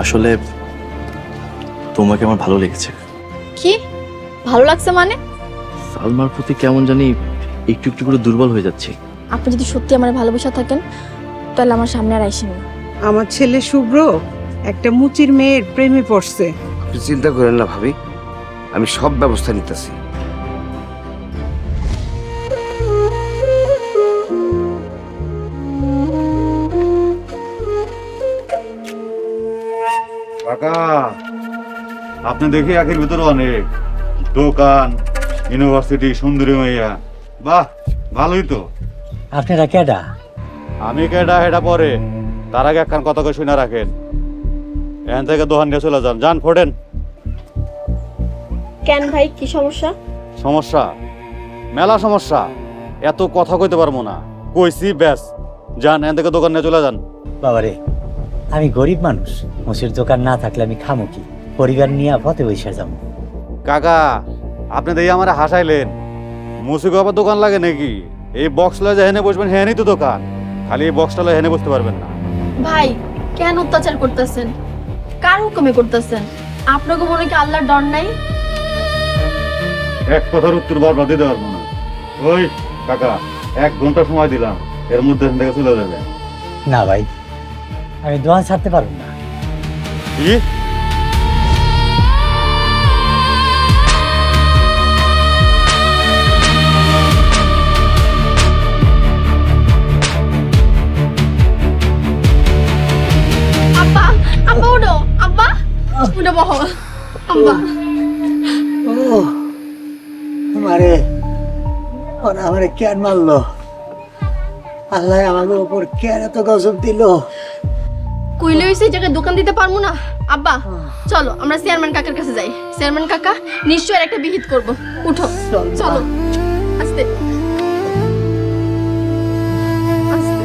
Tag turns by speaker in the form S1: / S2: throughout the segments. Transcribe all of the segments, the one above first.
S1: আসলে তোমাকে আমার ভালো লেগেছে।
S2: কি ভালো লাগছে মানে?
S1: সালমার প্রতি কেমন জানি একটু একটু করে দুর্বল হয়ে যাচ্ছি।
S2: আপনি যদি সত্যি আমার ভালোবাসা থাকেন তাহলে আমার সামনে আর আইসেন না।
S3: আমার ছেলে শুভ্র একটা মুচির মেয়ের প্রেমে পড়ছে।
S4: আপনি চিন্তা করেন না ভাবি, আমি সব ব্যবস্থা নিতেছি।
S5: কাকা, আপনি দেখি একের ভিতরে অনেক দোকান, ইউনিভার্সিটি, সুন্দরী মাইয়া, বাহ ভালোই তো।
S6: আপনারা কেডা?
S5: আমি কেডা হেডা পরে, তার আগে একখান কথা কই শুনে রাখেন। এখান থেকে দোকান নিয়ে চলে যান, যান ফোটেন।
S2: কেন ভাই, কি সমস্যা?
S5: সমস্যা মেলা সমস্যা, এত কথা কইতে পারবো না, কইছি ব্যাস। যান এখান থেকে দোকান নিয়ে চলে যান।
S6: বাবারে, আমি গরিব মানুষ, মুসির দোকান না থাকলে আমি খামো কি? পরিবার নিয়ে পথে বসে যাবো।
S5: কাকা, আপনি দেখি আমার হাসাইলেন। মুসিক আবার দোকান লাগে নাকি? এই বক্স লয়ে যে হেনে বসবেন হেনেই তো দোকান, খালি এই বক্সটা লয়ে হেনে বসতে পারবেন না।
S2: ভাই কেন অত্যাচার করতেছেন? কার হুকুমে করতেছেন? আপনাকে মনে কি আল্লাহর ডর নাই?
S5: এক কথার উত্তর বারবার দিতে পারবো না। ওই কাকা, 1 ঘন্টা সময় দিলাম, এর মধ্যে এখান থেকে চলে যাবে।
S6: না ভাই, আমি দোকান ছাড়তে পারবো না।
S5: কি?
S2: আব্বা, আব্বা উঠো, আব্বা উঠে বহো। আব্বা
S6: ও মারে, ওরা আমারে কেন মারলো? আল্লাহ আমাদের উপর কেন এত গজব দিল?
S2: কইলে হইছে এই জায়গায় দোকান দিতে পারবো না। আব্বা চলো আমরা চেয়ারম্যান কাকার কাছে যাই। চেয়ারম্যান কাকা নিশ্চয়ই একটা বিহিত করব। উঠো চলো, আস্তে আস্তে।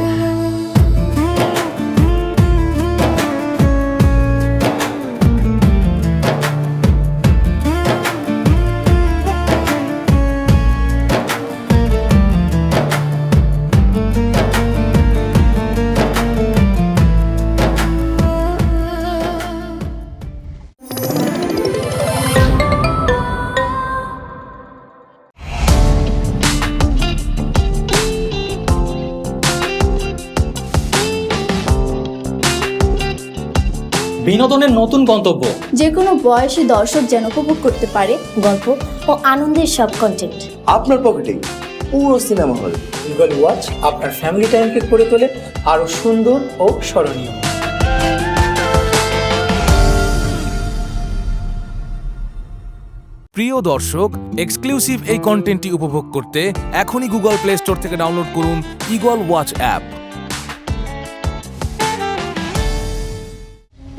S7: বিনোদনের নতুন গন্তব্য,
S2: যে কোনো বয়সী দর্শক যেন উপভোগ করতে পারে গল্প ও আনন্দের সব কন্টেন্ট
S8: আপনার পকেটেই পুরো সিনেমা হল।
S7: ইগল ওয়াচ আপনার ফ্যামিলি টাইমকে করে তোলে আরো সুন্দর ও স্মরণীয়।
S9: প্রিয় দর্শক, এক্সক্লুসিভ এই কন্টেন্টটি উপভোগ করতে এখনই গুগল প্লে স্টোর থেকে ডাউনলোড করুন ইগল ওয়াচ অ্যাপ।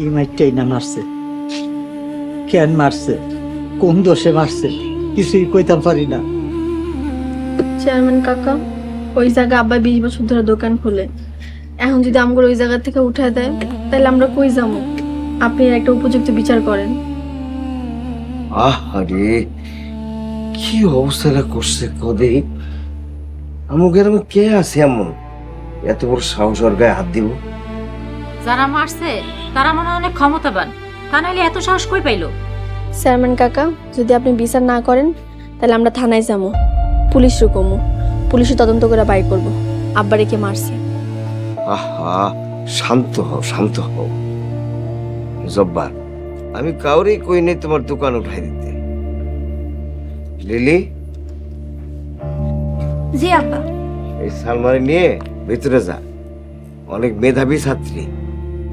S6: এই মাইরটাই না মারছে? কেন মারছে? কোন দোষে মারছে? কিছুই কইতাম পারি না।
S2: চেয়ারম্যান কাকা, ওই জায়গা আব্বা 20 বছর ধরে দোকান খুলে, এখন যদি আমগুলো ওই জায়গা থেকে উঠায় দেয় তাহলে আমরা কই যাবো? আপনি এর একটা উপযুক্ত বিচার করেন।
S4: আরে কি অবস্থাটা করছে কদে, আমাকে কে আছে এমন এত বড় সাহস ওর গায়ে হাত দিব?
S10: যারা মারছে তারা মনে হয় অনেক ক্ষমতাবান, তা নাহলে এত সাহস কই পাইলো?
S2: চেয়ারম্যান কাকা, যদি আপনি বিচার না করেন তাহলে আমরা থানায় যাবো, পুলিশ রুকমু, পুলিশে তদন্ত করে বাই করবো আব্বারে কে মারছে।
S4: আহা, শান্ত হও, শান্ত হও। জব্বার, আমি কাউরে কই নেই তোমার দোকান উঠাই দিতে। লিলি,
S2: জি আব্বা।
S4: এই সালমারে নিয়ে ভেতরে যা, অনেক মেধাবী ছাত্রী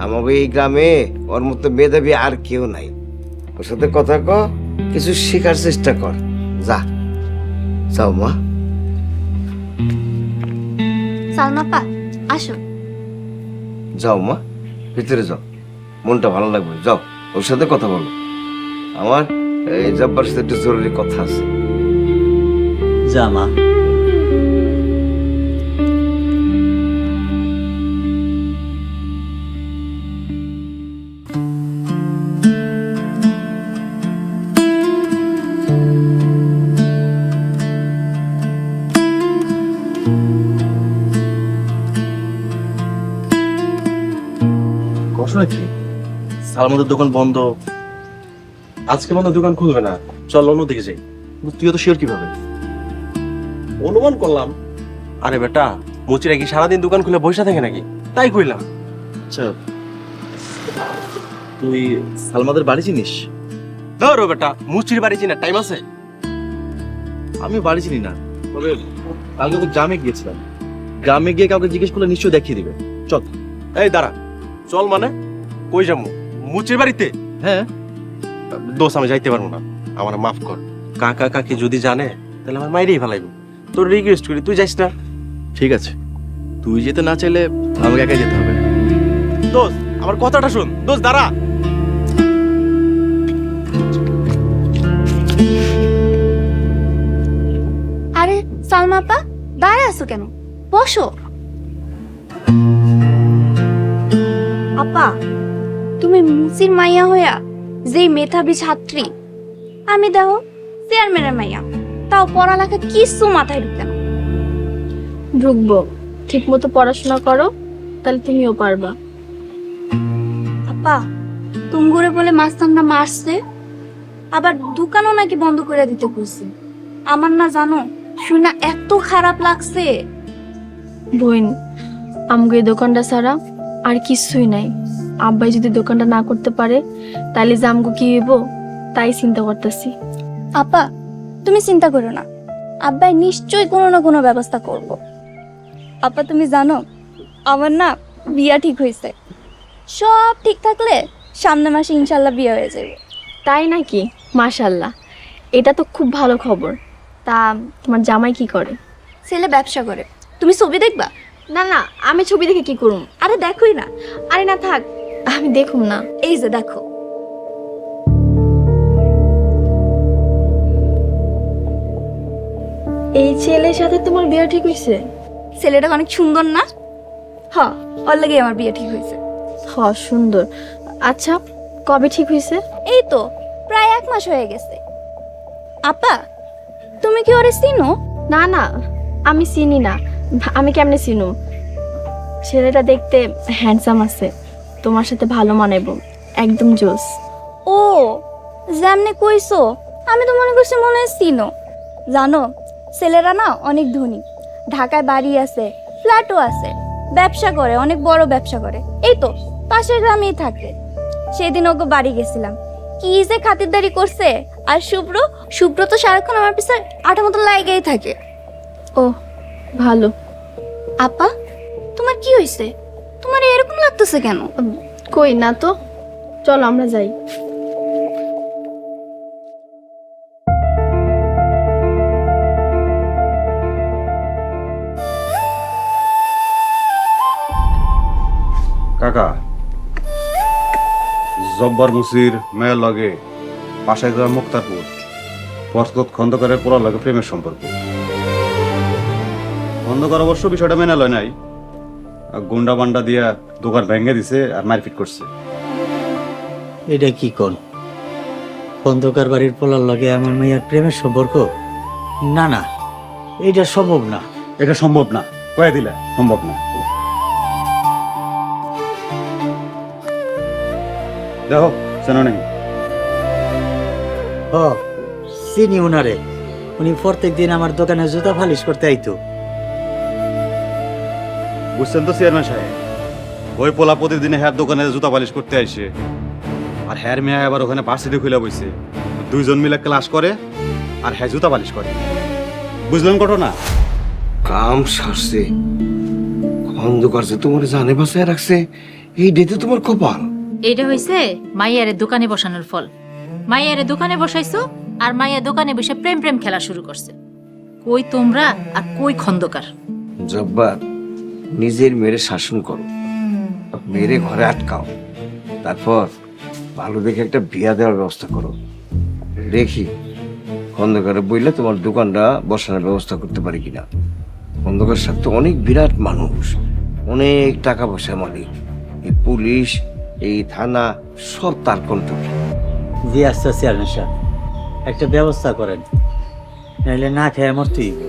S4: আমাকে এই গ্রামে, ওর মতো মেধাবী আর কেউ নাই। ওর সাথে কথা ক, কিছু শেখার চেষ্টা কর। যা, যাও মা।
S2: সালমা পা আসো।
S4: যাও মা, ভিতরে যাও, মনটা ভালো লাগবে। যাও, ওর সাথে কথা বলো। আমার এই জব্বার সাথে একটু জরুরি কথা আছে।
S6: যা মা।
S1: সমস্যা কি? সালমাদের দোকান বন্ধ।
S11: আজকে মনে হয় দোকান খুলবে না, চল অন্যদিকে যাই।
S1: তুই তো শিওর কিভাবে?
S11: অনুমান করলাম। আরে বেটা, মুচিরা কি সারাদিন দোকান খুলে বসে থাকে নাকি? তাই কইলাম।
S1: আচ্ছা, তুই সালমাদের বাড়ি চিনিস?
S11: ধরো বেটা, মুচির বাড়ি চিনা টাইম আছে?
S1: আমি বাড়ি চিনি না, তবে কালকে তো গ্রামে গিয়েছিলাম। গ্রামে গিয়ে কাউকে জিজ্ঞেস করলে নিশ্চয়ই দেখিয়ে দিবে। চল।
S11: এই দাঁড়া, চল মানে কই যাবো? মুচির বাড়িতে?
S1: হ্যাঁ।
S11: দোষ আমি যাইতে পারবো না, আমার মাফ কর। কাকা কাকি যদি জানে তাহলে আমার মাইরেই ফেলাইবো। তোর রিকোয়েস্ট করি, তুই যাইস না।
S1: ঠিক আছে, তুই যেতে না চাইলে আমাকে একাই যেতে হবে।
S11: দোষ, আমার কথাটা শুন। দোষ দাঁড়া।
S2: আরে সালমা আপা, দাঁড়ায় আছো কেন? বসো। আপা, তুমি মুসির মাইয়া হইয়া যেই মেধাবী ছাত্রী, আমি দেখো চেয়ারম্যানের মাইয়া, তাও পড়ালেখা কিছু মাথায় ঢুকে না। ঢুকবো, ঠিক মতো পড়াশোনা করো, তাহলে তুমিও পারবা। আপা, তুমগুরে বলে মাস্তানরা মারছে, আবার দোকানও নাকি বন্ধ করে দিতে কইছে। আমার না জানো, শুনা এত খারাপ লাগছে। বোন, আমগো এই দোকানটা ছাড়া আর কিছুই নাই। আব্বাই যদি দোকানটা না করতে পারে তাহলে যে আমগো কি হইব তাই চিন্তা করতেছি। আপা, তুমি চিন্তা করো না, আব্বাই নিশ্চয়ই কোনো না কোনো ব্যবস্থা করব। আপা, তুমি জানো আমার না বিয়া ঠিক হয়েছে। সব ঠিক থাকলে সামনের মাসে ইনশাল্লাহ বিয়ে হয়ে যাবে। তাই নাকি? মাশাল্লাহ, এটা তো খুব ভালো খবর। তা তোমার জামাই কি করে? ছেলে ব্যবসা করে। তুমি ছবি দেখবা? না না, আমি ছবি দেখে কি করুম? আরে দেখোই না। আরে না থাক, আমি দেখুম না। এই যে দেখো। এই ছেলের সাথে তোমার বিয়ে ঠিক হয়েছে? ছেলেটা অনেক সুন্দর না? হ্যাঁ, ওর লাগেই আমার বিয়ে ঠিক হয়েছে। হ্যাঁ, সুন্দর। আচ্ছা, কবে ঠিক হয়েছে? এই তো প্রায় 1 মাস হয়ে গেছে। আপা, তুমি কি ওরে চিনো? না না, আমি চিনি না। আমি কেমনে চিনু? ছেলেটা দেখতে হ্যান্ডসাম আছে, তোমার সাথে ভালো মানাইব, একদম জোস। ও, যেমনে কইছো আমি তো মনে করছি মনে হয় চিনো। জানো, ছেলেরা না অনেক ধনী, ঢাকায় বাড়ি আছে, ফ্ল্যাটও আছে, ব্যবসা করে, অনেক বড় ব্যবসা করে। এই তো পাশের গ্রামেই থাকে। সেদিন ওকে বাড়ি গেছিলাম, কি যে খাতিরদারি করছে। আর শুভ্র তো সারাক্ষণ আমার পিছনে আটা মতো লাগাই থাকে। ও ভালো। আপা, তোমার কি হয়েছে? তোমার এরকম লাগতেছে কেন? কই না তো, চলো আমরা যাই।
S5: কাকা, জব্বার মুসির মেয়ের লগে পাশে গ্রাম মুক্তারপুর পরশত খন্দকারের পোড়ার লগে প্রেমের সম্পর্ক। খন্দকার অবশ্য বিষয়টা মেনে লয় নাই, গুন্ডা বান্ডা দিয়া দোকান ভেঙে দিছে আর মারপিট করছে।
S6: এটা কি কোন খন্দকার বাড়ির পোলার লগে আমার মেয়ের প্রেমের সম্পর্ক? না না, এটা সম্ভব না।
S5: এটা সম্ভব না, কয়ে দিলে সম্ভব না। দেখো চেনো নেই?
S6: ও, চিনি উনারে। উনি প্রত্যেক দিন আমার দোকানে জুতা ফালিশ করতে আইতো।
S5: বুঝছেন তো চেয়ারম্যান সাহেব, ওই পোলা প্রতিদিনে হ্যার দোকানে জুতা পালিশ করতে আইসে, আর হ্যার মেয়ে আবার ওখানে ভার্সিটি খুলে বইছে। দুইজন মিলে ক্লাস করে আর হ্যাঁ জুতা পালিশ করে। বুঝলেন ঘটনা?
S4: কাম সারছে, খন্দকার যে তোমার জানে বাসায় রাখছে, এই ডেতে তোমার কপাল।
S10: এইটা হইছে মাইয়ারে দোকানে বসানোর ফল। মাইয়ারে দোকানে বসাইছো, আর মাইয়া দোকানে বসে প্রেম প্রেম খেলা শুরু করছে। কই তোমরা আর কই খন্দকার?
S4: জব্বার, নিজের মেয়েরে শাসন করো, মেয়েরে ঘরে আটকাও, তারপর ভালো দেখে একটা বিয়া দেওয়ার ব্যবস্থা করো। দেখি খন্দকারে বইলে তোমার দোকানটা বসানোর ব্যবস্থা করতে পারি কিনা। খন্দকার সাহেব তো অনেক বিরাট মানুষ, অনেক টাকা পয়সা মালিক। এই পুলিশ, এই থানা সব তার কন্ট্রোলে।
S6: জি আচ্ছা চেয়ারম্যান সাহেব, একটা ব্যবস্থা করেন, নাইলে না খেয়ে মরতেই হবে।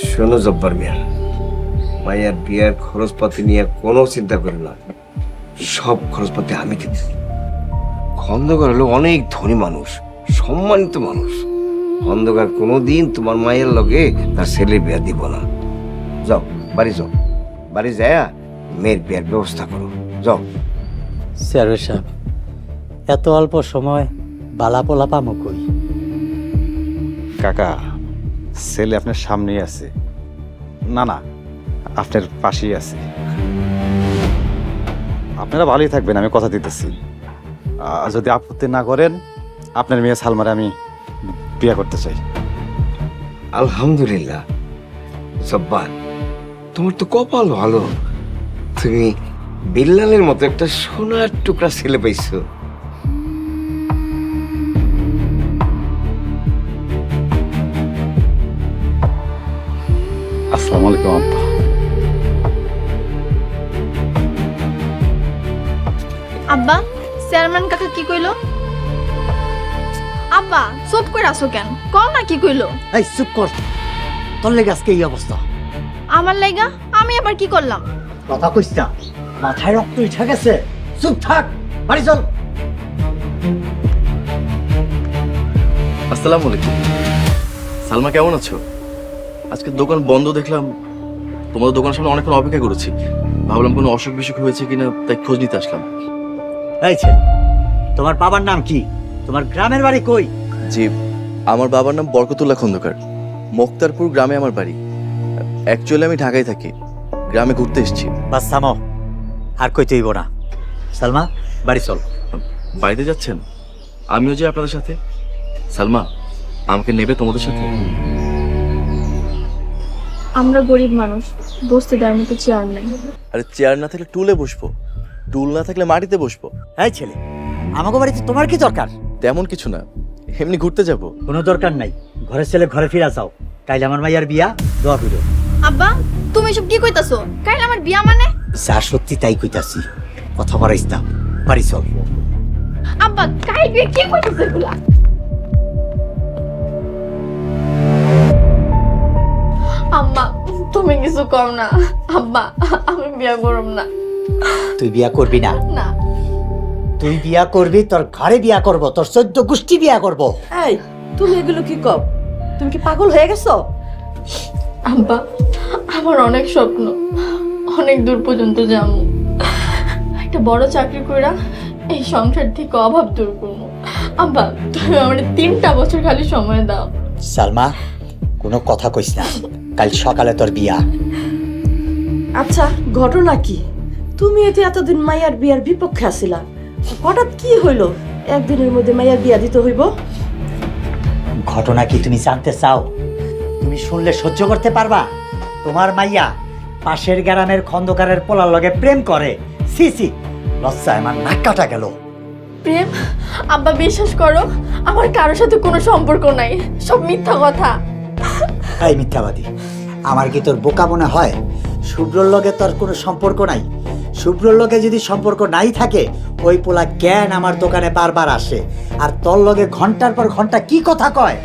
S4: শোনো জব্বার মিয়া, মাইয়ার বিয়ার খরচপাতি নিয়ে কোনো চিন্তা করে না। সব খরচপাতি আমি দিচ্ছি। খন্দকার হলো অনেক ধনী মানুষ, সম্মানিত মানুষ। খন্দকার কোনোদিন তোমার মায়ের লগে তার ছেলের বিয়া দিব না। যাও বাড়ি যাও, বাড়ি যায় মেয়ের বিয়ার ব্যবস্থা করো, যাও।
S6: চেয়ারম্যান সাহেব, এত অল্প সময় বালা পোলা পামো কই?
S5: কাকা, ছেলে আপনার সামনেই আছে, না না আপনার পাশেই আছে। আপনারা ভালোই থাকবেন, আমি কথা দিতেছি। যদি আপত্তি না করেন, আপনার মেয়ে সালমারে আমি বিয়ে করতে চাই।
S4: আলহামদুলিল্লাহ জব্বার, তোমার তো কপাল ভালো, তুমি বিল্লালের মতো একটা সোনার টুকরা ছেলে পাইছো।
S5: আসসালামু আলাইকুম আব্বা।
S2: আব্বা, চেয়ারম্যান কাকা কি কইলো? আব্বা চুপ করে আসো কেন? কও না কি কইলো?
S6: এই চুপ কর, তোর লেগে আজকে এই অবস্থা।
S2: আমার লাইগা? আমি আবার কি করলাম?
S6: কথা কইস না, মাথায় রক্ত উঠে গেছে। চুপ থাক, বাড়ি চল।
S1: আসসালামু আলাইকুম। সালমা কেমন আছো? আজকে দোকান বন্ধ দেখলাম, তোমাদের দোকানের সামনে অনেকক্ষণ অপেক্ষা করেছি। ভাবলাম কোনো অসুখ বিসুখ হয়েছে কিনা, তাই খোঁজ নিতে আসলাম।
S6: এই ছেলে, তোমার বাবার নাম কি? তোমার গ্রামের বাড়ি কই?
S1: জি, আমার বাবার নাম বরকতুল্লাহ খন্দকার। মোক্তারপুর গ্রামে আমার বাড়ি। অ্যাকচুয়ালি আমি ঢাকায় থাকি, গ্রামে ঘুরতে এসেছি।
S6: বাস থামো, আর কই তুইব না। সালমা, বাড়ি চল।
S1: বাড়িতে যাচ্ছেন? আমিও যাই আপনাদের সাথে। সালমা, আমাকে নেবে তোমাদের সাথে?
S2: আমরা গরিব মানুষ, বসতে দেওয়ার মতো চেয়ার নেই।
S1: আরে চেয়ার না থাকলে টুলে বসবো, টুল না থাকলে মাটিতে বসবো।
S6: এই ছেলে, আমাকে বাড়িতে তোমার কি দরকার?
S1: তেমন কিছু না, এমনি ঘুরতে যাব।
S6: কোনো দরকার নাই, ঘরের ছেলে ঘরে ফিরা যাও। কাইলে আমার মাইয়ার বিয়া, দোয়া করো।
S2: আব্বা, তুমি এসব কি কইতাছো? কাল আমার বিয়া মানে?
S6: যা সত্যি তাই কইতাছি, কথা বাড়াইস না, বাড়ি চল।
S2: আব্বা, কাল বিয়ে কি কইতাছো এগুলা? আম্মা, তুমি কিছু কম না। আব্বা, আমি বিয়া করব না।
S6: তুই বিয়া করবি না?
S2: না।
S6: তুই বিয়া করবি, তোর ঘরে বিয়া করব, তোর 14 গোষ্ঠী বিয়া করব।
S3: এই তুমি এগুলো কি কও? তুমি কি পাগল হয়ে গেছো?
S2: আব্বা, আমার অনেক স্বপ্ন, অনেক দূর পর্যন্ত যাবো। একটা বড় চাকরি কইরা এই সংসার থেকে অভাব দূর করবো। আব্বা, তুমি আমার 3টা বছর খালি সময় দাও।
S6: সালমা, কোনো কথা কইস না, কাল সকালে তোর বিয়া।
S3: আচ্ছা, ঘটনা কি? তুমি এতে এতদিন মাইয়ার বিয়ার বিপক্ষে আছিলা, হঠাৎ কি হইলো একদিনের মধ্যে মাইয়ার বিয়া দিতে হইব?
S6: ঘটনা কি তুমি জানতে চাও? তুমি শুনলে সহ্য করতে পারবা? তোমার মাইয়া পাশের গ্রামের খন্দকারের পোলার লগে প্রেম করে। সি সি, লজ্জায় আমার নাক কাটা গেল।
S2: প্রেম? আব্বা বিশ্বাস করো, আমার কারোর সাথে কোনো সম্পর্ক নাই, সব মিথ্যা কথা।
S6: এই মিথ্যাবাদী, আমার কি তোর বোকা মনে হয়? শুভ্রর লগে তোর কোনো সম্পর্ক নাই। শুভ্রর লগে যদি সম্পর্ক নাই থাকে, ওই পোলা জ্ঞান আমার দোকানে বারবার আসে, আর তোর লগে ঘন্টার পর ঘন্টা কি কথা কয়।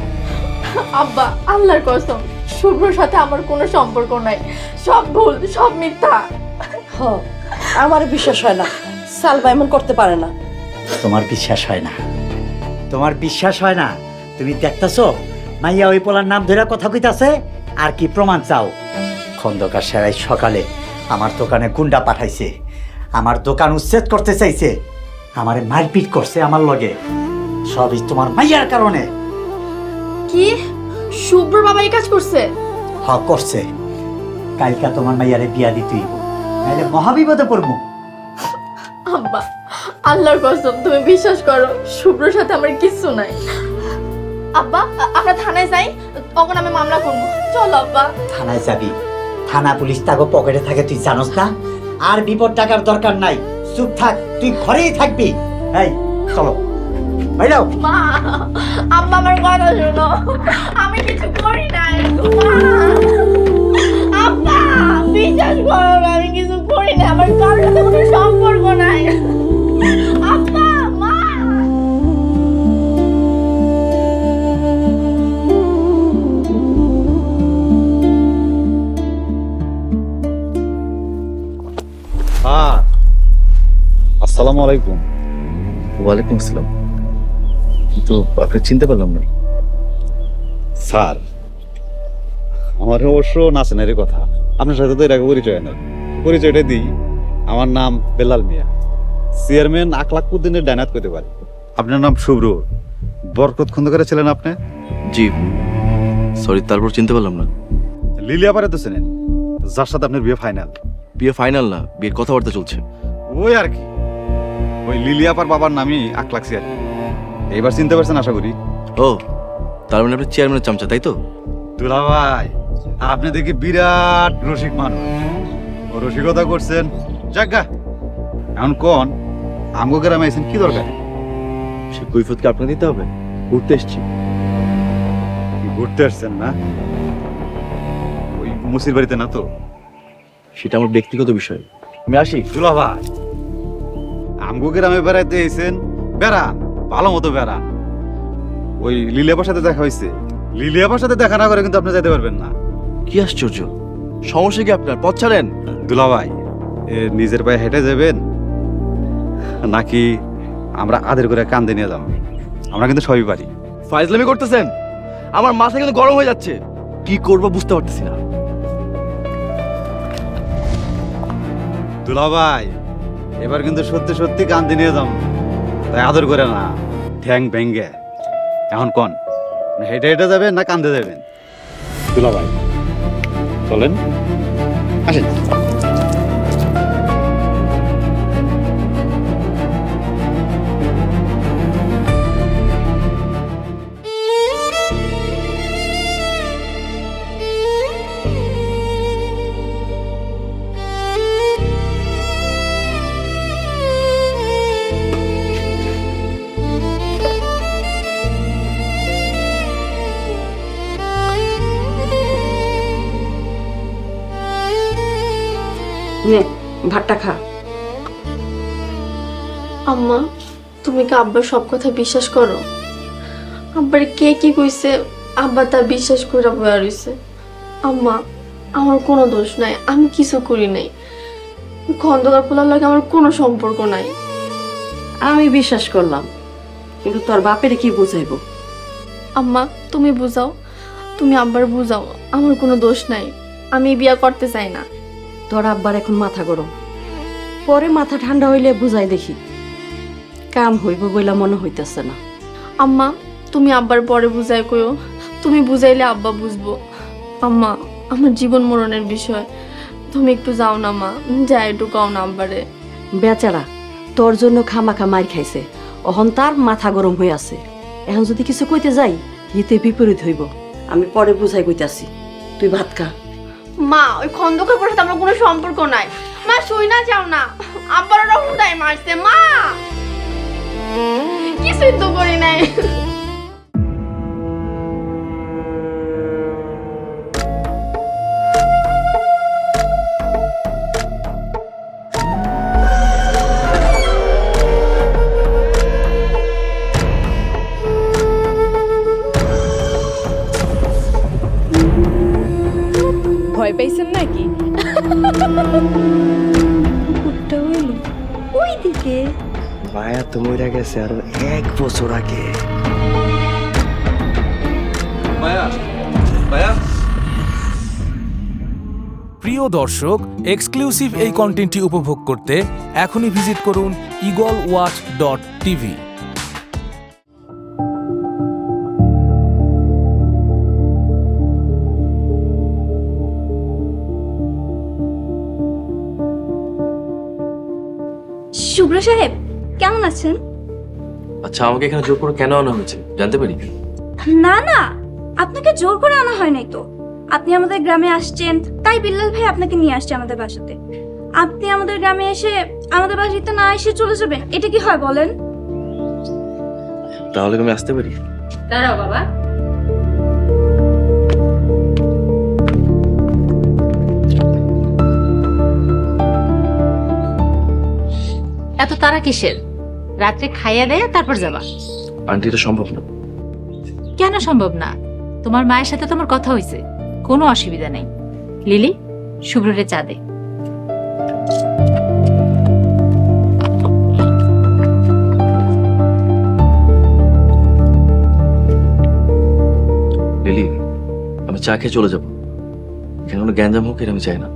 S2: আব্বা, আল্লাহর কসম, শুভ্রর সাথে আমার কোনো সম্পর্ক নাই, সব ভুল, সব মিথ্যা।
S3: হ, আমার বিশ্বাস হয় না, সালমা এমন করতে পারে না।
S6: তোমার বিশ্বাস হয় না? তোমার বিশ্বাস হয় না? তুমি দেখতেছো মাইয়া ওই পোলার নাম ধরে কথা কইতাছে, আর কি প্রমাণ চাও? খন্দকার সারাই সকালে আমার দোকানে গুন্ডা পাঠাইছে, আমার দোকান উচ্ছেদ করতে চাইছে, আমারে মারপিট করছে আমার লগে। সবই তোমার মাইয়ার কারণে।
S2: কি? শুভ্র বাবা এই কাজ করছে?
S6: হ, করছে। কালকা তোমার মাইয়ারে বিয়া দিতেই, নাইলে মহাবিপদে পড়বো।
S2: আব্বা, আল্লাহর কসম, তুমি বিশ্বাস করো, শুভ্রর সাথে আমার কিচ্ছু নাই। আব্বা, আমরা থানায় যাই, তখন আমি মামলা করবো। চলো আব্বা।
S6: থানায় যাবি? থানা পুলিশ তাকে পকেটে থাকে, তুই জানোস না? আর বিপদ টাকার দরকার নাই, চুপ থাক, তুই ঘরেই থাকবি। এই চলো, বাইরাও।
S2: মা, আব্বা আমার কথা শোনো, আমি কিছু করি নাই। মা, আব্বা বিশ্বাস করো, আমি কিছু করি না, আমার কারোর সাথে কোনো সম্পর্ক নাই। আব্বা, মা।
S5: আসসালামু আলাইকুম।
S1: ওয়ালাইকুম আসসালাম। কিন্তু আপনি চিনতে পারলাম না।
S5: স্যার, আমার অবশ্য নাচেনের কথা, আপনার সাথে তো এর আগে পরিচয় নেই। পরিচয়টা দিই, আমার নাম বেলাল মিয়া, চেয়ারম্যান আকলাকুদ্দিনের ডাইনাত করতে পারি। আপনার নাম শুভ্র, বরকত খন্দকারের ছিলেন আপনি?
S1: জি সরি, তারপর চিনতে পারলাম না।
S5: লিলিয়া পারে তো চেনেন, যার সাথে আপনার বিয়ে ফাইনাল।
S1: বিয়ে ফাইনাল না, বিয়ের কথাবার্তা চলছে।
S5: ওই আর কি, ওই লিলিয়াপার বাবার নামই আকলাক চেয়ারম্যান। এইবার চিনতে পারছেন আশা করি।
S1: ও, তার মানে আপনি চেয়ারম্যানের চামচা, তাই তো?
S5: দুলা ভাই, আপনি দেখি বিরাট রসিক মানুষ, ও রসিকতা করছেন। যাজ্ঞা, এখন কোন আমগো গ্রামে আইছেন কি দরকার?
S1: সে কৈফতকে আপনাকে দিতে হবে? ঘুরতে এসছি।
S5: ঘুরতে আসছেন না? ওই মুসির বাড়িতে না তো?
S1: সেটা আমার ব্যক্তিগত বিষয়, আমি আসি।
S5: দুলা ভাই, আমগো গ্রামে বেড়াইতে এসেছেন, বেড়ান, ভালো মতো বেড়ান। ওই লিলিয়াপার সাথে দেখা হয়েছে, লিলিয়াপার সাথে দেখা না করে কিন্তু আপনি যেতে পারবেন না।
S1: কি আশ্চর্য, সমস্যা কি আপনার? পথ ছাড়েন।
S5: দুলা ভাই, নিজের পায়ে হেঁটে যাবেন নাকি আমরা আদের করে কান্দে নিয়ে যাবো? আমরা কিন্তু সবই পারি।
S1: ফাইজলামি করতেছেন, আমার মাথা কিন্তু গরম হয়ে যাচ্ছে। কি করবো বুঝতে পারতেছি না।
S5: দুলা ভাই, এবার কিন্তু সত্যি সত্যি কান্দে নিয়ে যাবো, তাই আদর করে না, ঠ্যাং ভেঙ্গে। এখন কোন, হেঁটে হেঁটে যাবেন না কান্দে যাবেন? দুলা ভাই চলেন, আসেন।
S3: নে ভাতটা খা।
S2: আম্মা, তুমি কি আব্বার সব কথা বিশ্বাস করো? আব্বার কে কি কইছে আব্বা তা বিশ্বাস করে বয়া রইছে। আম্মা, আমার কোনো দোষ নাই, আমি কিছু করি নাই। খন্দকার পোলার লাগে আমার কোনো সম্পর্ক নাই।
S3: আমি বিশ্বাস করলাম, কিন্তু তোর বাপের কি বুঝাইব?
S2: আম্মা, তুমি বুঝাও, তুমি আব্বার বুঝাও, আমার কোনো দোষ নাই, আমি বিয়া করতে চাই না।
S3: তোর আব্বার এখন মাথা গরম, পরে মাথা ঠান্ডা হইলে বুঝাই দেখি। কাম হইব বইলা মনে হইতেছে না।
S2: আম্মা, তুমি আব্বার পরে বুঝাই কইও, তুমি বুঝাইলে আব্বা বুঝবো। আম্মা, আমার জীবন মরণের বিষয়, তুমি একটু যাও না মা, যাই একটু কাও না আব্বারে।
S3: বেচারা তোর জন্য খামাখা মার খাইছে, অহন তার মাথা গরম হয়ে আছে। এখন যদি কিছু কইতে যাই হিতে বিপরীত হইব। আমি পরে বুঝাই কইতাছি, তুই ভাত খা।
S2: মা, ওই খন্দকার পরে সাথে আমার কোনো সম্পর্ক নাই। মা, শুই না যাও না, আব্বার ওরা হুদাই মারছে। মা, কিছুই তো করি নাই।
S12: ভয় পাইছেন নাকি?
S2: ওই দিকে
S4: মায়া তো মরে গেছে আরো 1 বছর আগে।
S9: প্রিয় দর্শক, এক্সক্লুসিভ এই কন্টেন্টটি উপভোগ করতে এখনই ভিজিট করুন eagleWatch.tv।
S2: শুভ্র সাহেব, কেমন আছেন?
S1: আচ্ছা, আমাকে এখানে জোর করে কেন আনা হয়েছে জানতে পারি?
S2: না না, আপনাকে জোর করে আনা হয় নাই তো। আপনি আমাদের গ্রামে আসছেন, তাই বিল্লাল ভাই আপনাকে নিয়ে আসছে আমাদের বাসাতে। আপনি আমাদের গ্রামে এসে আমাদের বাসাতে না এসে চলে যাবেন, এটা কি হয় বলেন?
S1: তাহলে আমি আসতে পারি?
S10: দাঁড়াও বাবা, এত তারা কিসের? রাত্রে খাইয়া দেয়া তারপর যাবা।
S1: আন্টি, এটা সম্ভব না।
S10: কেন সম্ভব না? তোমার মায়ের সাথে তোমার কথা হয়েছে, কোনো অসুবিধা নেই। লিলি, শুভ্ররে চা দে।
S1: আমি চা খেয়ে চলে যাব। এখানে কোনো গ্যাঞ্জাম হোক এটা আমি চাই না।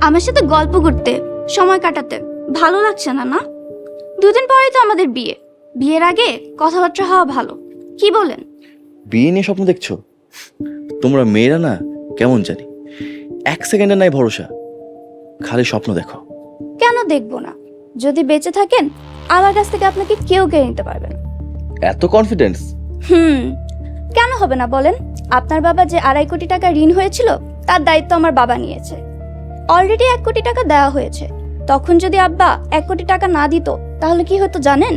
S2: আমার সাথে গল্প করতে, সময় কাটাতে ভালো লাগছে না না? দুদিন পরেই তো আমাদের বিয়ে। বিয়ের আগে কথাবার্তা হওয়া ভালো, কি বলেন?
S1: বিয়ে নিয়ে স্বপ্ন দেখছো? তোমরা মেয়েরা না কেমন জানি, 1 সেকেন্ডের নাই ভরসা, খালি স্বপ্ন দেখো।
S2: কেন দেখবো না? যদি বেঁচে থাকেন আমার কাছ থেকে আপনাকে কেউ কেড়ে নিতে পারবে না।
S1: এত কনফিডেন্স?
S2: কেন হবে না বলেন? আপনার বাবা যে 2.5 কোটি টাকা ঋণ হয়েছিল তার দায়িত্ব আমার বাবা নিয়েছে। অলরেডি 1 কোটি টাকা দেওয়া হয়েছে। তখন যদি আব্বা 1 কোটি টাকা না দিত তাহলে কি হতো জানেন?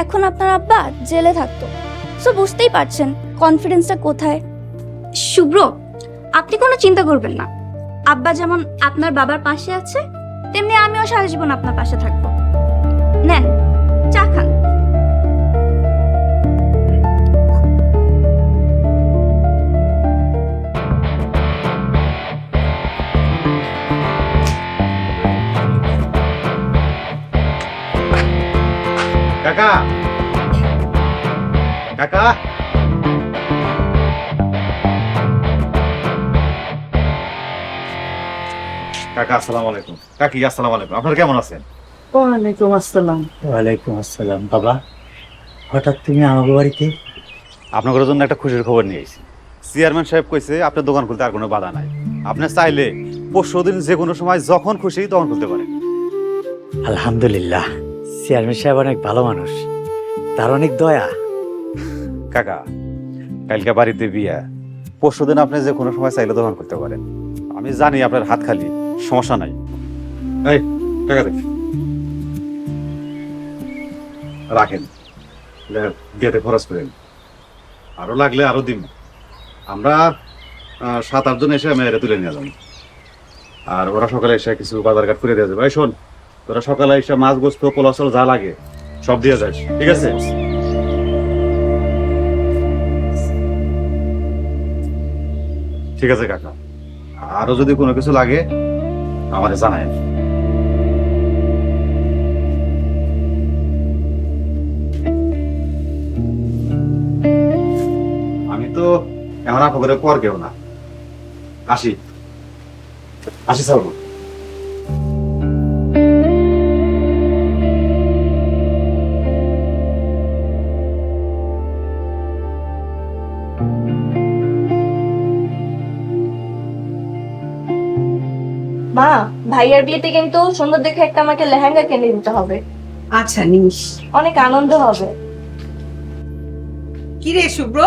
S2: এখন আপনার আব্বা জেলে থাকতো। সো বুঝতেই পারছেন কনফিডেন্সটা কোথায়। শুভ্র, আপনি কোনো চিন্তা করবেন না। আব্বা যেমন আপনার বাবার পাশে আছে, তেমনি আমিও সারা জীবন আপনার পাশে থাকবো। নেন, চা খান।
S5: কাকা, কাকা, কাকা আসসালামু আলাইকুম। কাকি আসসালামু আলাইকুম। আপনারা কেমন আছেন?
S6: ওয়ালাইকুম আসসালাম। ওয়ালাইকুম আসসালাম। বাবা, হঠাৎ তুমি আমার বাড়িতে?
S5: আপনাদের জন্য একটা খুশির খবর নিয়ে এসেছি। চেয়ারম্যান সাহেব কইছে আপনার দোকান খুলতে আর কোনো বাধা নাই। আপনি চাইলে পরশুদিন যে কোনো সময় যখন খুশি তখন খুলতে পারেন।
S6: আলহামদুলিল্লাহ, চেয়ারম্যান সাহেব অনেক ভালো মানুষ, তার অনেক দয়া।
S5: কাকা, কালকে বাড়িতে বিয়া, পরশুদিন আপনি যে কোনো সময় চাইলে দোকান করতে পারেন। আমি জানি আপনার হাত খালি, সমস্যা নাই। এই টাকা দেখ, রাখেন, বিয়েতে খরচ করেন। আরো লাগলে আরো দিন। আমরা 7-8 জন এসে মেয়েরা তুলে নিয়ে যাবো, আর ওরা সকালে এসে কিছু বাজার ঘাট করে দিয়ে যাবে। শোন, তোরা সকালে এসে মাছ গোস্ত পোলাচল যা লাগে সব দিয়ে যাস, ঠিক আছে? ঠিক আছে কাকা, আরো যদি কোনো কিছু লাগে আমাদের জানায়। আমি তো এমন আপনাদের পর কেউ না। আসি আসি সালমা।
S2: মা, ভাইয়ার বিয়েতে কিন্তু সুন্দর দেখে একটা আমাকে লেহেঙ্গা কিনে দিতে হবে।
S3: আচ্ছা নিস।
S2: অনেক আনন্দ হবে।
S13: কি রে শুভ্র,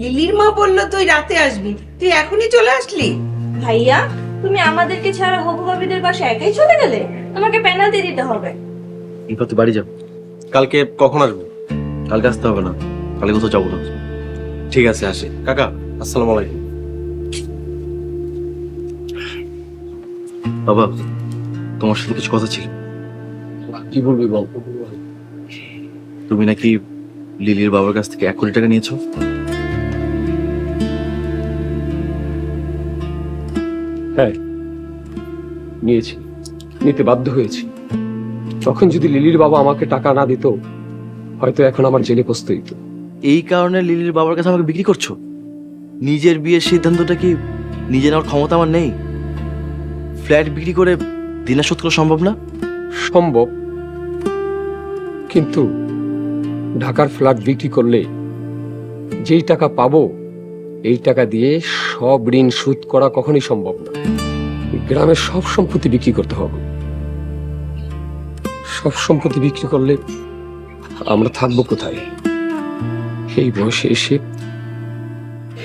S13: লিলির মা বললো তুই রাতে আসবি, তুই এখনই চলে আসলি?
S2: ভাইয়া, তুমি আমাদেরকে ছাড়া হবু ভাবিদের বাসায় একাই চলে গেলে? তোমাকে পেনাল্টি দিতে হবে।
S1: এরপর তুই বাড়ি যাবো।
S11: কালকে কখন আসবো?
S1: কালকে আসতে হবে না, কালকে কোথাও যাবো না।
S11: ঠিক আছে, আসি। কাকা আসসালামু আলাইকুম।
S1: বাবা, তোমার সাথে কিছু কথা ছিল।
S11: কি বলবি বল।
S1: তুমি নাকি লিলির বাবার কাছ থেকে 1 কোটি টাকা নিয়েছো?
S14: হ্যাঁ, নিয়েছি, নিতে বাধ্য হয়েছি। তখন যদি লিলির বাবা আমাকে টাকা না দিত, হয়তো এখন আমার জেলে পচতে দিত।
S1: এই কারণে লিলির বাবার কাছে আমাকে বিক্রি করছো? নিজের বিয়ের সিদ্ধান্তটা কি নিজে নেওয়ার ক্ষমতা আমার নেই? ফ্ল্যাট বিক্রি করে দিনা শোধ করা সম্ভব না?
S14: সম্ভব, কিন্তু ঢাকার ফ্ল্যাট বিক্রি করলে যেই টাকা পাবো এই টাকা দিয়ে সব ঋণ শোধ করা কখনোই সম্ভব না। গ্রামের সব সম্পত্তি বিক্রি করতে হবে। সব সম্পত্তি বিক্রি করলে আমরা থাকবো কোথায়? এই বয়সে এসে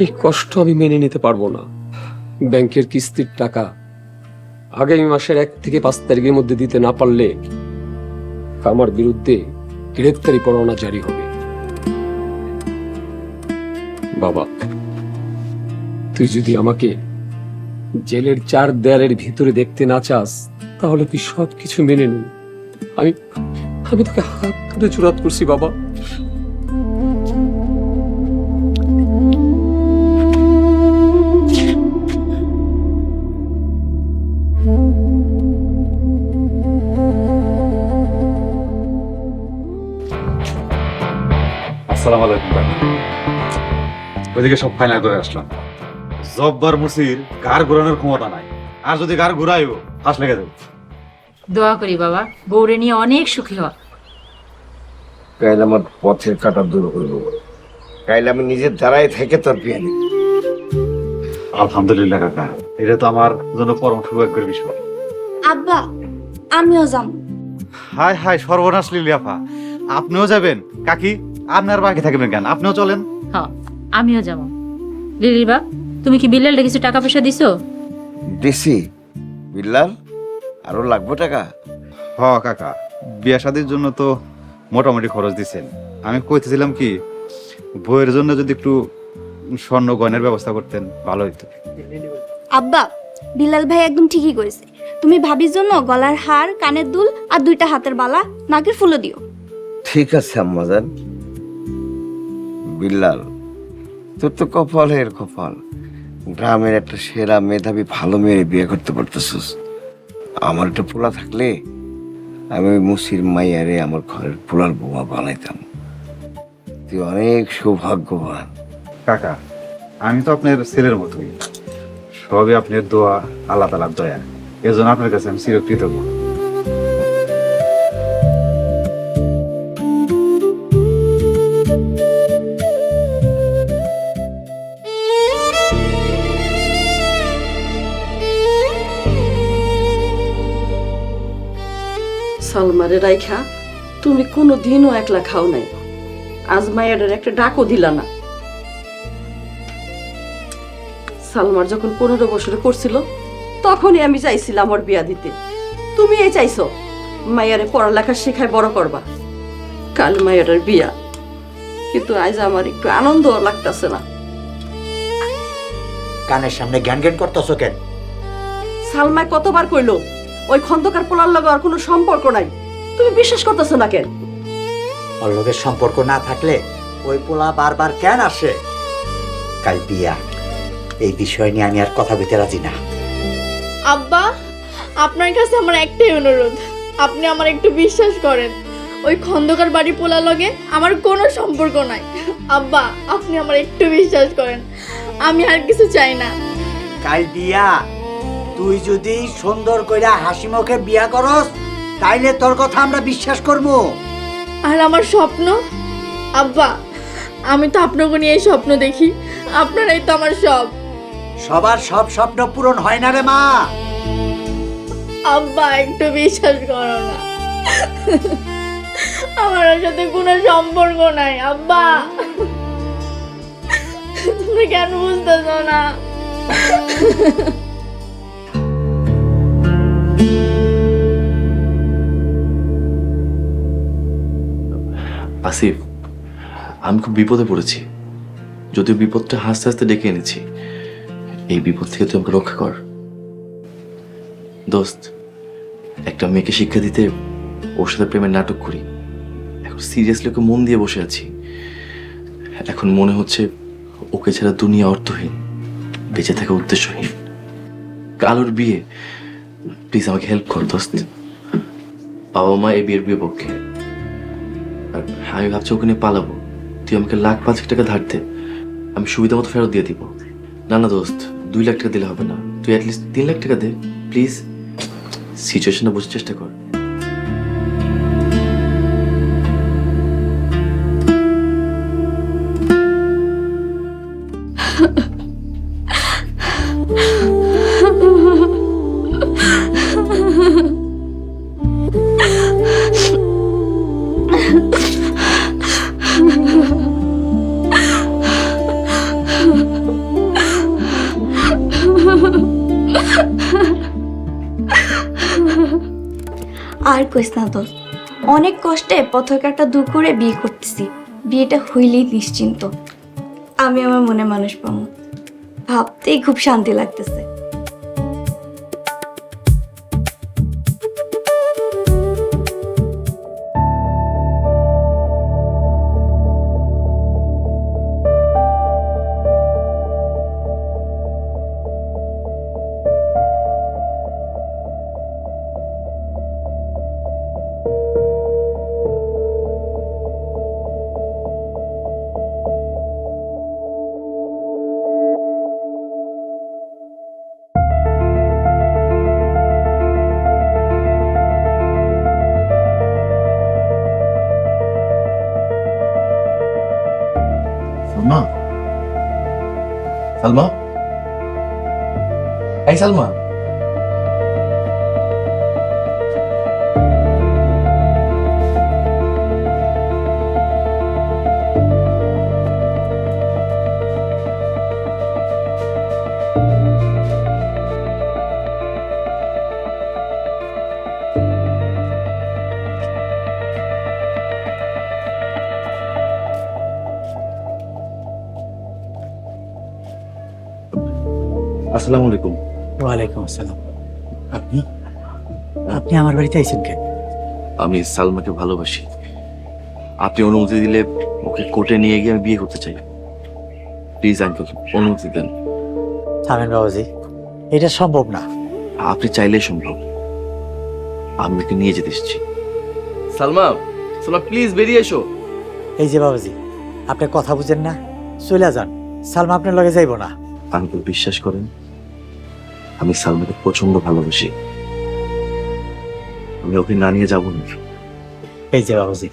S14: এই কষ্ট আমি মেনে নিতে পারবো না। ব্যাংকের কিস্তির টাকা আগামী মাসের 1 থেকে 5 তারিখের মধ্যে দিতে না পারলে আমার বিরুদ্ধে গ্রেফতারি পরোয়ানা জারি হবে। বাবা, তুই যদি আমাকে জেলের 4 দেয়ালের ভিতরে দেখতে না চাস, তাহলে তুই সবকিছু মেনে নি। আমি তোকে হাত ধরে জোরাত করছি বাবা।
S5: আসসালামু আলাইকুম কাকা। ওইদিকে সব ফাইনাল করে আসলাম। জব্বার মুসির গাড় ঘোরানোর ক্ষমতা নাই, আর যদি গাড় ঘুরাইও ফাঁস লেগে দেবে।
S10: দোয়া করি বাবা, বউরে নিয়ে অনেক সুখী হওয়া।
S4: কাইল আমার পথের কাটা দূর হইব, কাইল আমি নিজের দ্বারাই থেকে তোর বিয়ে নিব।
S5: আলহামদুলিল্লাহ কাকা, এটা তো আমার জন্য পরম সৌভাগ্যের বিষয়।
S2: আব্বা আমিও যাম।
S5: হাই হাই সর্বনাশ লিলিয়াফা, আপনিও যাবেন? কাকি আপনার বাকি থাকবেন কেন, আপনিও চলেন।
S10: হ্যাঁ আমিও যাব। লিলির বাপ, তুমি কি বিল্লালটা কিছু টাকা পয়সা দিছো?
S4: দিছি। বিল্লাল আরো লাগবে টাকা?
S5: হ কাকা, বিয়া শাদির জন্য তো মোটামুটি খরচ দিছেন। আমি কইতেছিলাম কি, বইয়ের জন্য যদি একটু স্বর্ণ গয়নার ব্যবস্থা করতেন ভালো হইতো।
S2: আব্বা বিলাল ভাই একদম ঠিকই করেছে, তুমি ভাবির জন্য গলার হার, কানের দুল আর 2টা হাতের বালা, নাকের ফুলও দিও।
S4: ঠিক আছে আম্মাজান। বিল্লাল তোর তো কপালের কপাল, গ্রামের একটা সেরা মেধাবী ভালো মেয়ে বিয়ে করতে পারতেছিস। আমার একটা পোলা থাকলে আমি ওই মুসির মাইয়ারে আমার ঘরের পোলার বোমা বানাইতাম। তুই অনেক সৌভাগ্যবান।
S5: কাকা আমি তো আপনার ছেলের মতোই, সবই আপনার দোয়া, আল্লাহ তাআলার দয়া। এজন্য আপনার কাছে আমি চিরকৃতজ্ঞ।
S3: সালমারে রাইখা তুমি কোনো দিনও একলা খাও নাই, আজ মায়ের একটা ডাকও দিলা না। সালমার যখন 15 বছরে করছিল তখনই আমি চাইছিলাম ওর বিয়া দিতে, তুমি এই চাইছো মায়ের পড়ালেখা শেখায় বড় করবা। কাল মায়ের বিয়া, কিন্তু আজ আমার একটু আনন্দ লাগতেছে না।
S6: কানের সামনে জ্ঞান জ্ঞান করতেছো কেন?
S3: সালমায় কতবার কইলো ওই খন্দকার পোলার লগে আর কোনো সম্পর্ক নাই, তুমি বিশ্বাস করতেছো না কেন?
S6: ওর লোকের সম্পর্ক না থাকলে ওই পোলা বারবার কেন আসে? কাল বিয়া, এই বিষয় নিয়ে আমি আর কথা বলতে রাজি না।
S12: আব্বা আপনার কাছে আমার একটাই অনুরোধ, আপনি আমার একটু বিশ্বাস করেন, ওই খন্দকার বাড়ি পোলা লগে আমার কোনো সম্পর্ক নাই। আব্বা আপনি আমার একটু বিশ্বাস করেন, আমি আর কিছু চাই না।
S6: কাল বিয়া, তুই যদি সুন্দর কইরা হাসি মুখে বিয়া করস তাইলে তোর কথা আমরা বিশ্বাস করবো।
S12: আর আমার স্বপ্ন আব্বা, আমি তো আপনাকে নিয়ে স্বপ্ন দেখি, আপনারাই তো আমার সব।
S6: সবার সব স্বপ্ন পূরণ হয় না রে মা।
S12: আব্বা একটু বিশ্বাস করো না, আমার ওর সাথে কোনো সম্পর্ক নাই। আব্বা তুমি কেন বুঝতেছো না?
S1: আসিফ, আমি খুব বিপদে পড়েছি, যদিও বিপদটা হাসতে হাসতে ডেকে এনেছি। এই বিপদ থেকে তুই আমাকে রক্ষা কর দোস্ত। একটা মেয়েকে শিক্ষা দিতে ওর সাথে প্রেমের নাটক করি, এখন সিরিয়াসলি ওকে মন দিয়ে বসে আছি। এখন মনে হচ্ছে ওকে ছাড়া দুনিয়া অর্থহীন, বেঁচে থাকা উদ্দেশ্যহীন। কালোর বিয়ে, প্লিজ আমাকে হেল্প কর দোস্ত। বাবা মা এই বিয়ের বিপক্ষে, আর আমি ভাবছি ওকে নিয়ে পালাবো। তুই আমাকে লাখ 5 টাকা ধার দে, আমি সুবিধা মতো ফেরত দিয়ে দিব। না না দোস্ত, 2 লাখ টাকা দিলে হবে না, তুই অ্যাটলিস্ট 3 লাখ টাকা দে প্লিজ। সিচুয়েশনটা বোঝার চেষ্টা কর।
S2: আর কইস না তোর, অনেক কষ্টে পথর কাটা দূর করে বিয়ে করতেছি। বিয়েটা হইলেই নিশ্চিন্ত আমি আমার মনে মানুষ পাবো, ভাবতেই খুব শান্তি লাগতেছে।
S1: সালমা, এই সালমা। আসসালামু আলাইকুম।
S6: ওয়ালাইকুম আসসালাম। আপনি আপনি আমার বাড়িতে আইছেন কেন?
S1: আমি সালমাকে ভালোবাসি। আপনি অনুমতি দিলে ওকে কোর্টে নিয়ে গিয়ে আমি বিয়ে করতে চাই। প্লিজ আঙ্কেল, অনুমতি দেন।
S6: থামেন বাবাজি, এটা সম্ভব না।
S1: আপনি চাইলেই সম্ভব। আমি ওকে নিয়ে যেতে এসেছি। সালমা, সালমা প্লিজ বেরিয়ে এসো।
S6: এই যে বাবাজি, আপনি কথা বুঝেন না, চলে যান। সালমা আপনার লগে যাইব না।
S1: আঙ্কেল বিশ্বাস করেন, আমি সালমাকে প্রচন্ড ভালোবাসি। আমি ওকে না নিয়ে যাবো না।
S6: এই যে বাবাজি,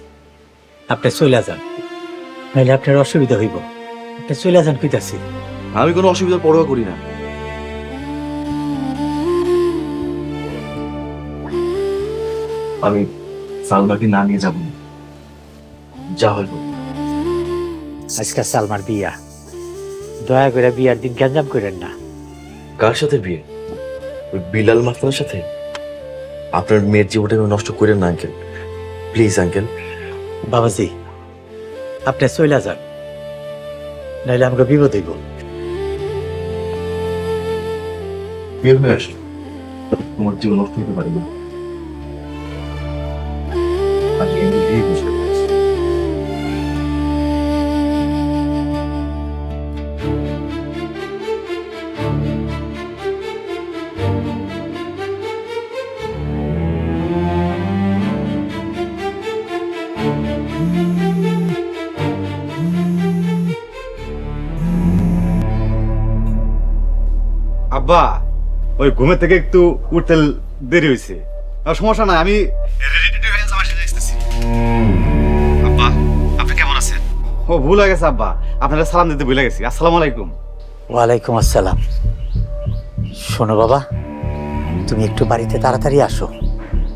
S6: আপনি চলে যান, নাহলে আপনার অসুবিধা হইব। আপনি চলে যান কইতাছি।
S1: আমি কোনো অসুবিধার পরোয়া করি না। আমি সালমাকে না নিয়ে যাবো না, যা হইব।
S6: আজকে সালমার বিয়া, দয়া করে বিয়ার দিন গ্যাঞ্জাম করেন না।
S1: কার সাথে বিয়ে? ওই বিলাল মাস্টারের সাথে? আপনার মেয়ের জীবনটাকে নষ্ট করেন না আঙ্কেল, প্লিজ আঙ্কেল।
S6: বাবাজি, আপনি চলে যান, নাহলে আমাকে বিপদ হইব।
S1: বের হয়ে আসো, তোমার জীবন নষ্ট হতে পারে না। আজকে আমি বিয়ে বুঝতে পেরেছি।
S5: আব্বা, ওই ঘুমের থেকে একটু উঠতে দেরি হয়েছে। সমস্যা নাই, আমি রেডি হয়ে আমার সাথে আসতেছি। আব্বা, আপনি কেমন আছেন? ও ভুল হয়ে গেছে আব্বা, আপনারা সালাম দিতে ভুলে গেছি। আসসালামু আলাইকুম।
S6: ওয়ালাইকুম আসসালাম। শোনো বাবা, তুমি একটু বাড়িতে তাড়াতাড়ি আসো,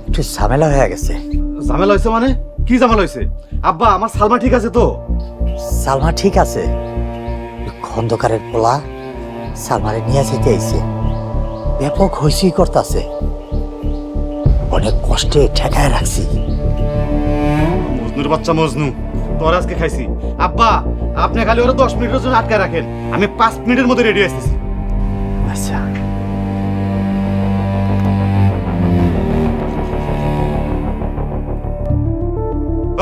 S6: একটু ঝামেলা হয়ে গেছে।
S5: ঝামেলা হয়েছে মানে? কি ঝামেলা হয়েছে? আব্বা, আমার সালমা ঠিক আছে তো?
S6: সালমা ঠিক আছে। খন্দকারের পোলা সালমারে নিয়ে যেতে আইছে, ব্যাপক হইচই করতেছে। অনেক কষ্টে ঠেকায় রাখছি।
S5: মজনুর বাচ্চা মজনু, তোর আজকে খাইছি। আব্বা, আপনি খালি ওরা 10 মিনিটের জন্য আটকায় রাখেন, আমি 5 মিনিটের মধ্যে রেডি আসতেছি।
S6: আচ্ছা।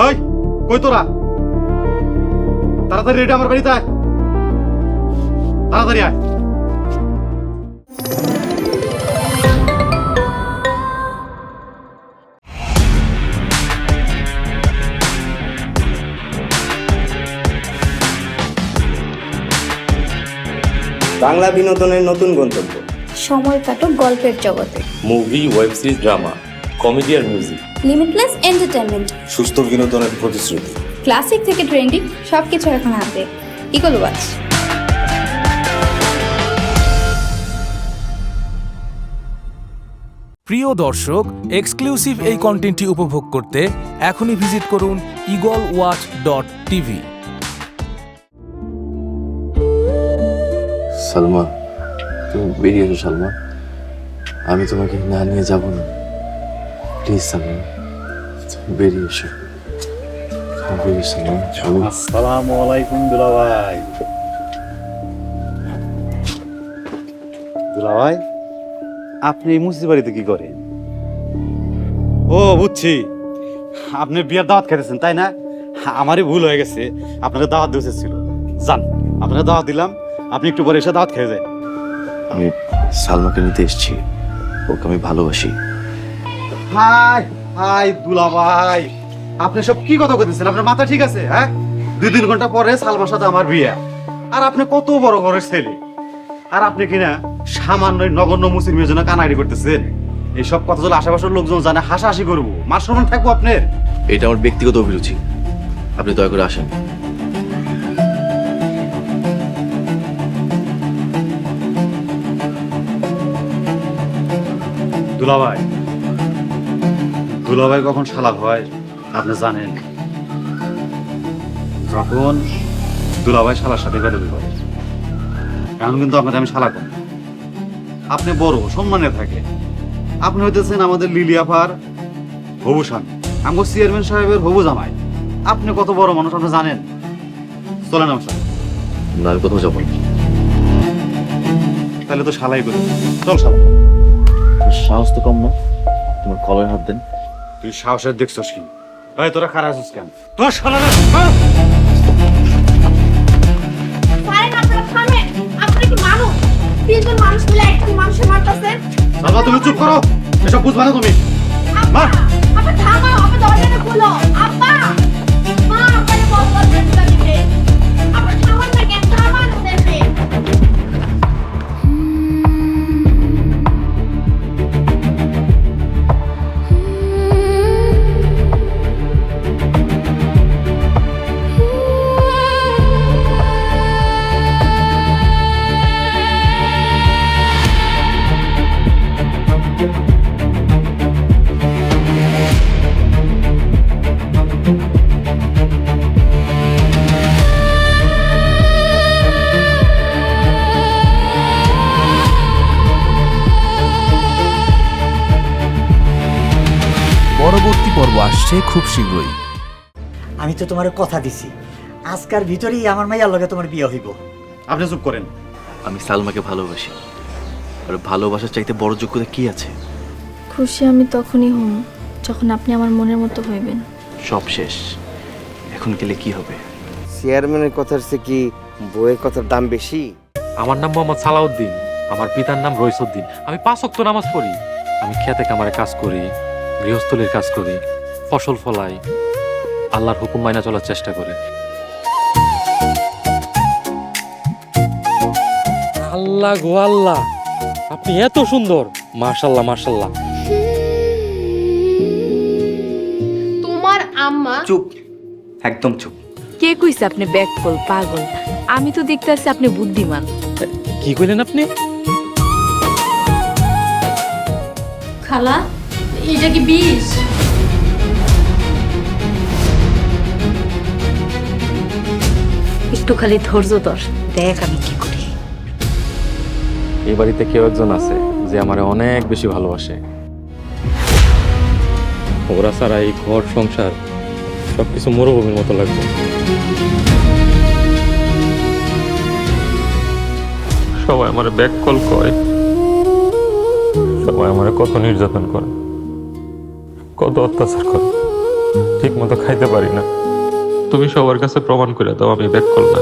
S5: ওই কই তোরা? তাড়াতাড়ি রেডি আমার বাড়িতে আয়, তাড়াতাড়ি আয়।
S8: বাংলা বিনোদনের নতুন গন্তব্য।
S2: সময় কাটো গল্পের জগতে।
S15: Movie, web series, drama, comedy আর মিউজিক।
S2: Limitless entertainment.
S8: সুস্থ বিনোদনের প্রতিশ্রুতি।
S2: ক্লাসিক থেকে ট্রেন্ডিং সবকিছু এখন হাতে। Eagle watch.
S9: প্রিয় দর্শক, এক্সক্লুসিভ এই কন্টেন্টটি উপভোগ করতে এখনই ভিজিট করুন eagleWatch.tv।
S1: সালমা, তুমি বেরিয়ে এসো। সালমা, আমি তোমাকে না নিয়ে যাব না। প্লিজ সালমা, তুমি বেরিয়ে এসো। বেরিয়ে সালমা।
S5: আসসালামু আলাইকুম দুলাভাই। দুলাভাই, আপনি এই মুসি বাড়িতে কি করেন? ও বুঝছি, আপনি বিয়ের দাওয়াত খেতেছেন তাই না? আমারই ভুল হয়ে গেছে, আপনাকে দাওয়াত দিতে ছিল। যান, আপনাকে দাওয়াত দিলাম, আপনি একটু পরে এসে দাওয়াত খেয়ে যায়।
S1: আমি সালমাকে নিতে এসেছি, ওকে আমি ভালোবাসি।
S5: হাই হাই দুলাভাই, আপনি সব কি কথা বলতেছেন? আপনার মাথা ঠিক আছে? হ্যাঁ, 2-3 ঘন্টা পরে সালমার সাথে আমার বিয়ে, আর আপনি কত বড় ঘরের ছেলে, আর আপনি কিনা সামান্য নগণ্য মুসির মেয়ের জন্য কানাড়ি করতেছেন। এইসব কথা যদি আশেপাশের লোকজন জানে, হাসাহাসি করবো, মান সম্মান থাকবো আপনার।
S1: এটা আমার ব্যক্তিগত অভিরুচি, আপনি দয়া করে আসেন।
S5: দুলাভাই দুলাভাই কখন শালা হয় আপনি জানেন? যখন দুলাভাই শালার সাথে বেরোবে করে। এখন কিন্তু আপনাকে আমি শালা করি। আপনি বড় সম্মানে থাকে। আপনি হইতেছেন আমাদের লিলিয়াপার হবু স্বামী, আমার চেয়ারম্যান সাহেবের হবু জামাই। আপনি কত বড় মানুষ আপনি জানেন? চলেন আমার সাথে।
S1: না, আমি কোথাও যাবো না।
S5: তাহলে তো শালাই করি, চল শালা।
S1: সাহস তো কম না, তোমার কলার হাত দেন।
S5: তুই সাহসের দেখছস কি? এই তোরা খারাপ আছিস কেন? তোর শালারা
S12: পারেন আপনারা থামেন। আপনারা কি মানুষ? তিনজন মানুষ মিলে একটা মানুষের মারতাছে।
S5: সালমা তুমি চুপ করো, এসব বুঝবা না তুমি।
S12: আব্বা, আব্বা থামাও, আব্বা দরজাটা খোলো। আব্বা, মা আপনাকে বলবো দরজাটা দিতে। আব্বা থামান না কেন? থামান ওদেরকে।
S9: পরবর্তী পর্ব আসছে খুব শীঘ্রই।
S6: আমি তো তোমার কথা দিছি, আজকার ভিতরেই আমার মাইয়ার লগে তোমার বিয়ে হইব।
S5: আপনি চুপ করেন।
S1: আমি সালমাকে ভালোবাসি, আর ভালোবাসার চাইতে বড় যোগ্যতা কি আছে?
S2: খুশি আমি তখনই হম যখন আপনি আমার মনের মতো হইবেন।
S1: সব শেষ, এখন গেলে কি হবে?
S4: চেয়ারম্যানের কথার চেয়ে কি বইয়ের কথার দাম বেশি?
S15: আমার নাম মোহাম্মদ সালাউদ্দিন, আমার পিতার নাম রইসুদ্দিন। আমি 5 ওয়াক্ত নামাজ পড়ি। আমি খেতে কামারে কাজ করি, গৃহস্থলীর কাজ করি, ফসল ফলাই, আল্লাহর হুকুম মাইনা চলার চেষ্টা করি। আল্লাহ গো আল্লাহ, আপনি এত সুন্দর! মাশাআল্লাহ মাশাআল্লাহ।
S12: তোমার আম্মা
S7: চুপ, একদম চুপ।
S10: কে কইছে আপনি ব্যাককল পাগল? আমি তো দেখতেছি আপনি বুদ্ধিমান।
S15: কি কইলেন আপনি?
S12: খালা, এটা কি বিষ?
S10: একটু খালি ধৈর্য ধর, দেখ আমি কি করি।
S15: এই বাড়িতে কেউ একজন আছে যে আমারে অনেক বেশি ভালোবাসে। ওরা ছাড়া এই ঘর সংসার সবকিছু মরুভূমির মতো লাগবে। সবাই আমার ব্যাককল কয়, সবাই আমার কত নির্যাতন করে, কত অত্যাচার করে, ঠিক মতো খাইতে পারি না। তুমি সবার কাছে প্রমাণ করে দাও আমি ব্যাককল না।